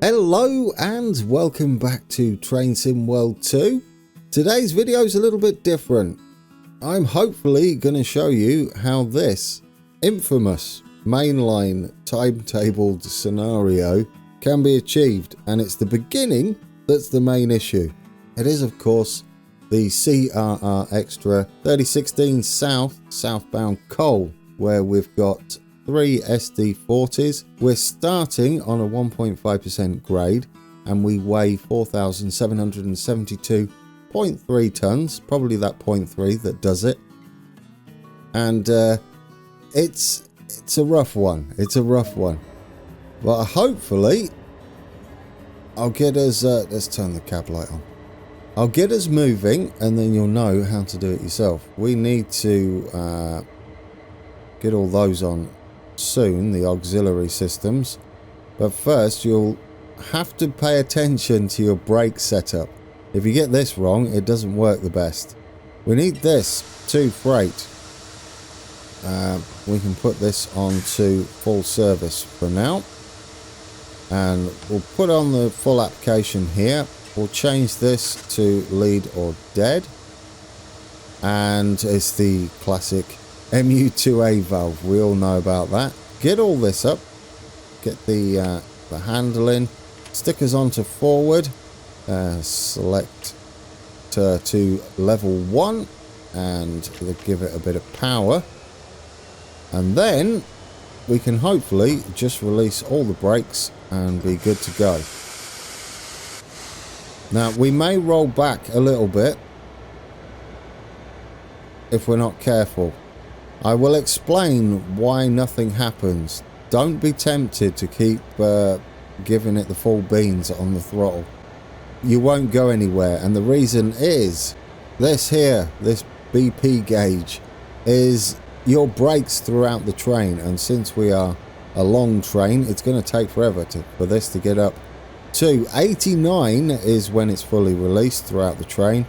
Hello and welcome back to Train Sim World 2. Today's video is a little bit different. I'm hopefully going to show you how this infamous mainline timetabled scenario can be achieved, and it's the beginning that's the main issue. It is of course the CRR Extra 3016 southbound coal, where we've got 3 SD40s. We're starting on a 1.5% grade and we weigh 4,772.3 tons, probably that 0.3 that does it. And it's a rough one. It's a rough one. But hopefully I'll get us, let's turn the cab light on. I'll get us moving and then you'll know how to do it yourself. We need to get all those on soon, the auxiliary systems, but first you'll have to pay attention to your brake setup. If you get this wrong, it doesn't work the best. We need this to freight. We can put this on to full service for now, and we'll put on the full application here. We'll change this to lead or dead, and it's the classic MU2A valve. We all know about that. Get all this up, get the handling, stickers onto forward, select to level 1 and give it a bit of power, and then we can hopefully just release all the brakes and be good to go. Now we may roll back a little bit if we're not careful. I will explain why nothing happens. Don't be tempted to keep giving it the full beans on the throttle. You won't go anywhere, and the reason is this here, this BP gauge, is your brakes throughout the train, and since we are a long train, it's going to take forever for this to get up to 89 is when it's fully released throughout the train,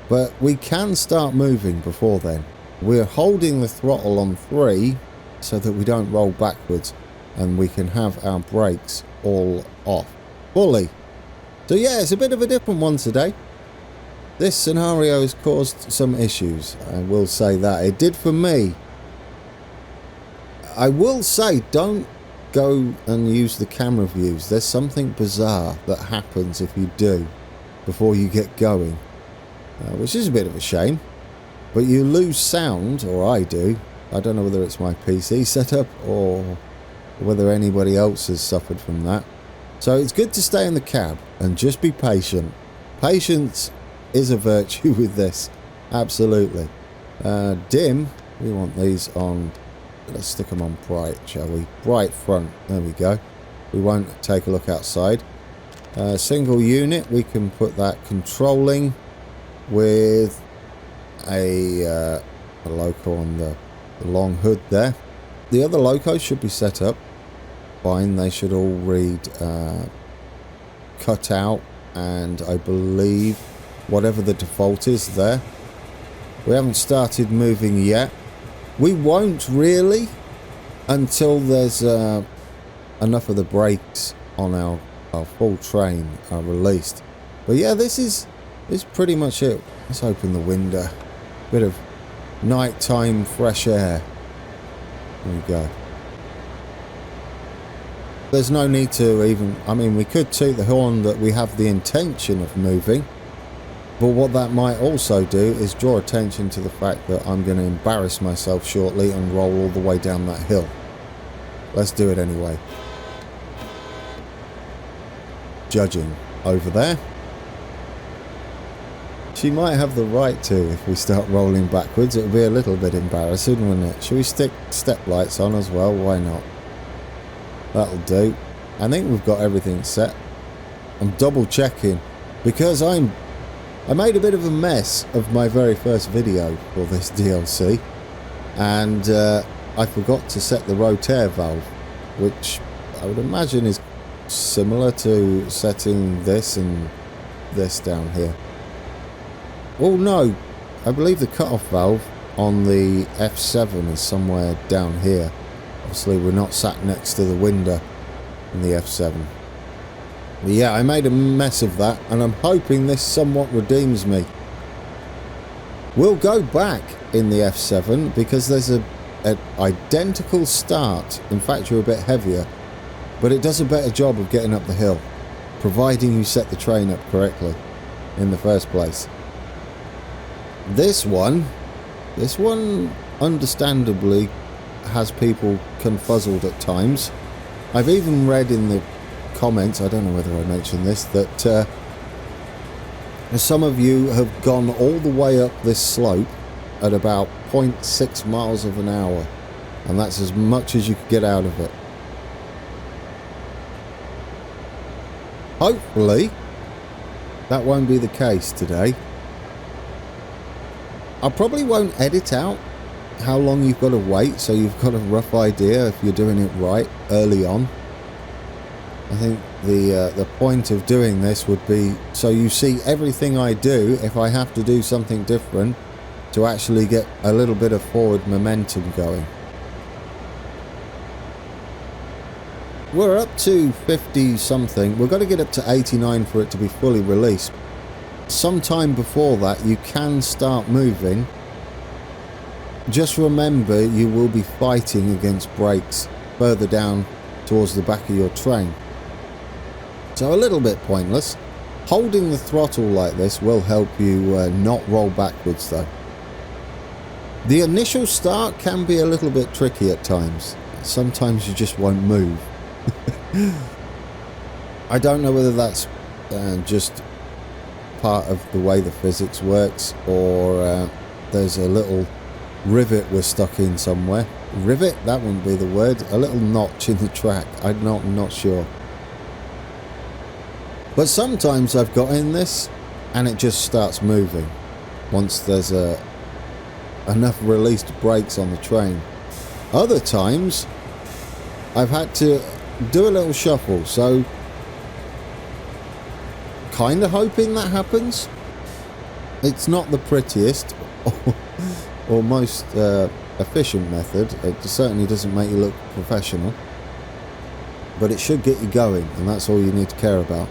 but we can start moving before then. We're holding the throttle on 3 so that we don't roll backwards, and we can have our brakes all off fully. So yeah, it's a bit of a different one today. This scenario has caused some issues, I will say that. It did for me. I will say, don't go and use the camera views. There's something bizarre that happens if you do before you get going, which is a bit of a shame. But you lose sound, or I do. I don't know whether it's my PC setup or whether anybody else has suffered from that. So it's good to stay in the cab and just be patient. Patience is a virtue with this. Absolutely. Dim, we want these on, let's stick them on bright, shall we? Bright front, there we go. We won't take a look outside. Single unit, we can put that controlling with a loco on the long hood there. The other locos should be set up fine. They should all read cut out, and I believe whatever the default is there. We haven't started moving yet. We won't really until there's enough of the brakes on our full train are released. But yeah, this is pretty much it. Let's open the window. Bit of nighttime fresh air. There we go. There's no need to even, I mean, we could toot the horn that we have the intention of moving, but what that might also do is draw attention to the fact that I'm going to embarrass myself shortly and roll all the way down that hill. Let's do it anyway. Judging over there. She might have the right to if we start rolling backwards. It would be a little bit embarrassing, wouldn't it? Should we stick step lights on as well? Why not? That'll do. I think we've got everything set. I'm double checking because I made a bit of a mess of my very first video for this DLC, and I forgot to set the rotaire valve, which I would imagine is similar to setting this and this down here. Oh no, I believe the cutoff valve on the F7 is somewhere down here. Obviously we're not sat next to the window in the F7. But yeah, I made a mess of that, and I'm hoping this somewhat redeems me. We'll go back in the F7 because there's an identical start. In fact, you're a bit heavier, but it does a better job of getting up the hill, providing you set the train up correctly in the first place. This one understandably has people confuzzled at times. I've even read in the comments, I don't know whether I mentioned this, that some of you have gone all the way up this slope at about 0.6 miles of an hour, and that's as much as you could get out of it. Hopefully that won't be the case today. I probably won't edit out how long you've got to wait, so you've got a rough idea if you're doing it right early on. I think the point of doing this would be so you see everything I do if I have to do something different to actually get a little bit of forward momentum going. We're up to 50 something. We've got to get up to 89 for it to be fully released. Sometime before that you can start moving. Just remember you will be fighting against brakes further down towards the back of your train. So a little bit pointless. Holding the throttle like this will help you not roll backwards though. The initial start can be a little bit tricky at times. Sometimes you just won't move. I don't know whether that's just part of the way the physics works, or there's a little rivet we're stuck in somewhere. Rivet? That wouldn't be the word. A little notch in the track. I'm not sure. But sometimes I've got in this and it just starts moving once there's enough released brakes on the train. Other times I've had to do a little shuffle, so kind of hoping that happens. It's not the prettiest or most efficient method. It certainly doesn't make you look professional, but it should get you going, and that's all you need to care about.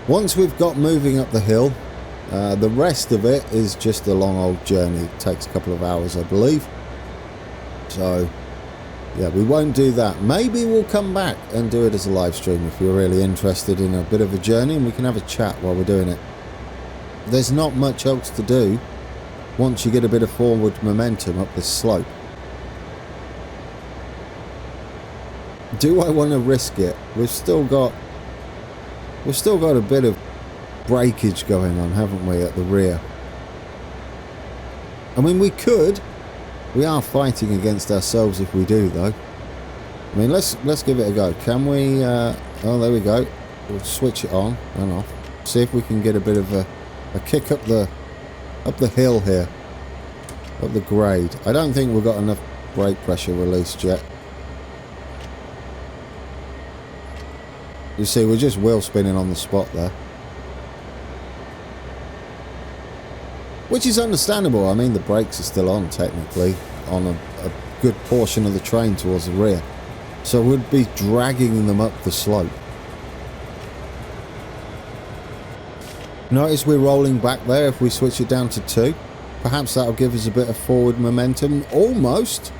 Once we've got moving up the hill, the rest of it is just a long old journey. It takes a couple of hours, I believe. So yeah, we won't do that. Maybe we'll come back and do it as a live stream if you're really interested in a bit of a journey, and we can have a chat while we're doing it. There's not much else to do once you get a bit of forward momentum up this slope. Do I want to risk it? We've still got a bit of breakage going on, haven't we, at the rear? I mean, we could. We are fighting against ourselves if we do, though. I mean, let's give it a go. Can we? Oh, there we go. We'll switch it on and off. See if we can get a bit of a kick up the hill here, up the grade. I don't think we've got enough brake pressure released yet. You see, we're just wheel spinning on the spot there, which is understandable. I mean, the brakes are still on technically on a good portion of the train towards the rear, so we'd be dragging them up the slope. Notice we're rolling back there. If we switch it down to 2, perhaps that'll give us a bit of forward momentum. Almost.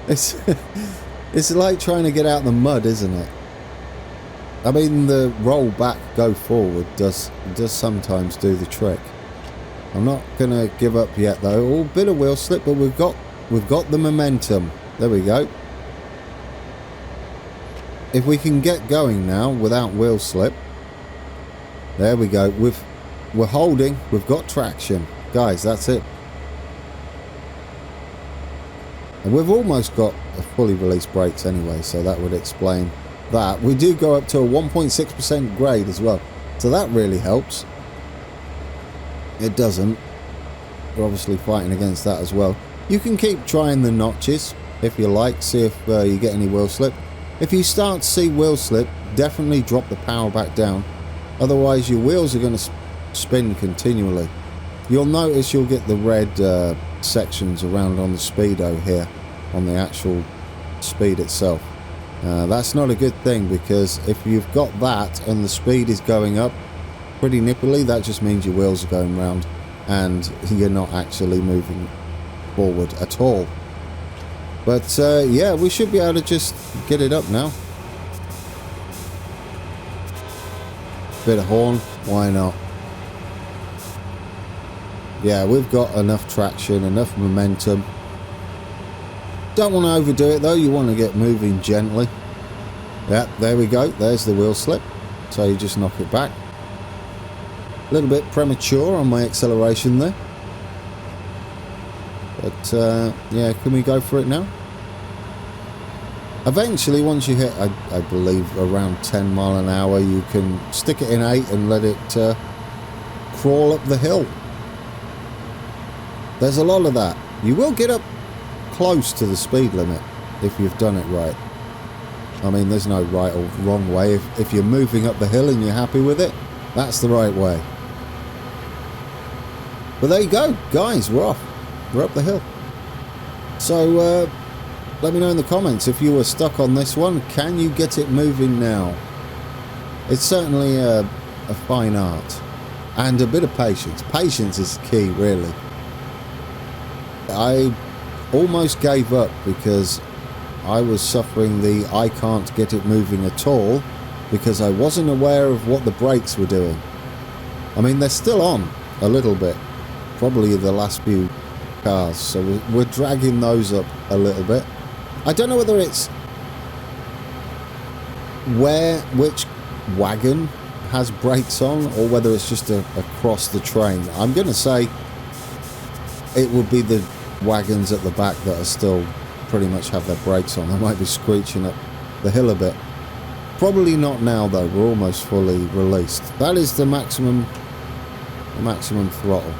It's like trying to get out the mud, isn't it? I mean, the roll back, go forward does sometimes do the trick. I'm not gonna give up yet though. Oh, bit of wheel slip, but we've got the momentum. There we go. If we can get going now without wheel slip. There we go. We're holding. We've got traction, guys. That's it. And we've almost got a fully released brakes anyway, so that would explain that. We do go up to a 1.6% grade as well, so that really helps. It doesn't. We're obviously fighting against that as well. You can keep trying the notches if you like, see if you get any wheel slip. If you start to see wheel slip, definitely drop the power back down. Otherwise your wheels are going to spin continually. You'll notice you'll get the red sections around on the speedo here, on the actual speed itself. That's not a good thing, because if you've got that and the speed is going up pretty nippily, that just means your wheels are going round and you're not actually moving forward at all. But yeah, we should be able to just get it up now. Bit of horn, why not? Yeah, we've got enough traction, enough momentum. Don't want to overdo it though, you want to get moving gently. Yeah, there we go, there's the wheel slip. So you just knock it back. A little bit premature on my acceleration there. But yeah, can we go for it now? Eventually, once you hit, I believe, around 10 mile an hour, you can stick it in 8 and let it crawl up the hill. There's a lot of that. You will get up close to the speed limit if you've done it right. I mean, there's no right or wrong way. If you're moving up the hill and you're happy with it, that's the right way. But there you go, guys, we're off. We're up the hill. So, let me know in the comments if you were stuck on this one. Can you get it moving now? It's certainly a fine art. And a bit of patience. Patience is key, really. I almost gave up because I was suffering the I can't get it moving at all because I wasn't aware of what the brakes were doing. I mean, they're still on a little bit. Probably the last few cars. So we're dragging those up a little bit. I don't know whether it's which wagon has brakes on or whether it's just across the train. I'm going to say it would be the wagons at the back that are still pretty much have their brakes on. They might be screeching up the hill a bit. Probably not now though, we're almost fully released. That is the maximum throttle.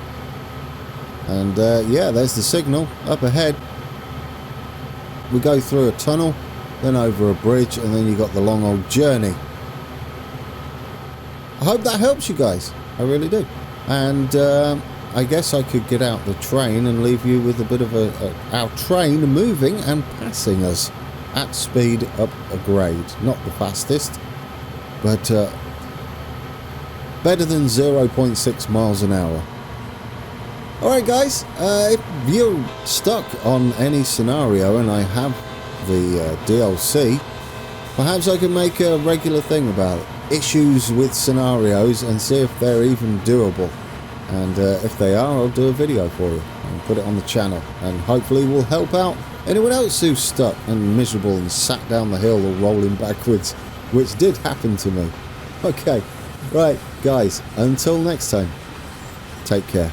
And yeah, there's the signal up ahead. We go through a tunnel, then over a bridge, and then you got the long old journey. I hope that helps you guys. I really do. And I guess I could get out the train and leave you with a bit of our train moving and passing us at speed up a grade. Not the fastest, but better than 0.6 miles an hour. Alright guys, if you're stuck on any scenario and I have the DLC, perhaps I can make a regular thing about issues with scenarios and see if they're even doable. And if they are, I'll do a video for you and put it on the channel. And hopefully we'll help out anyone else who's stuck and miserable and sat down the hill or rolling backwards, which did happen to me. Okay, right guys, until next time, take care.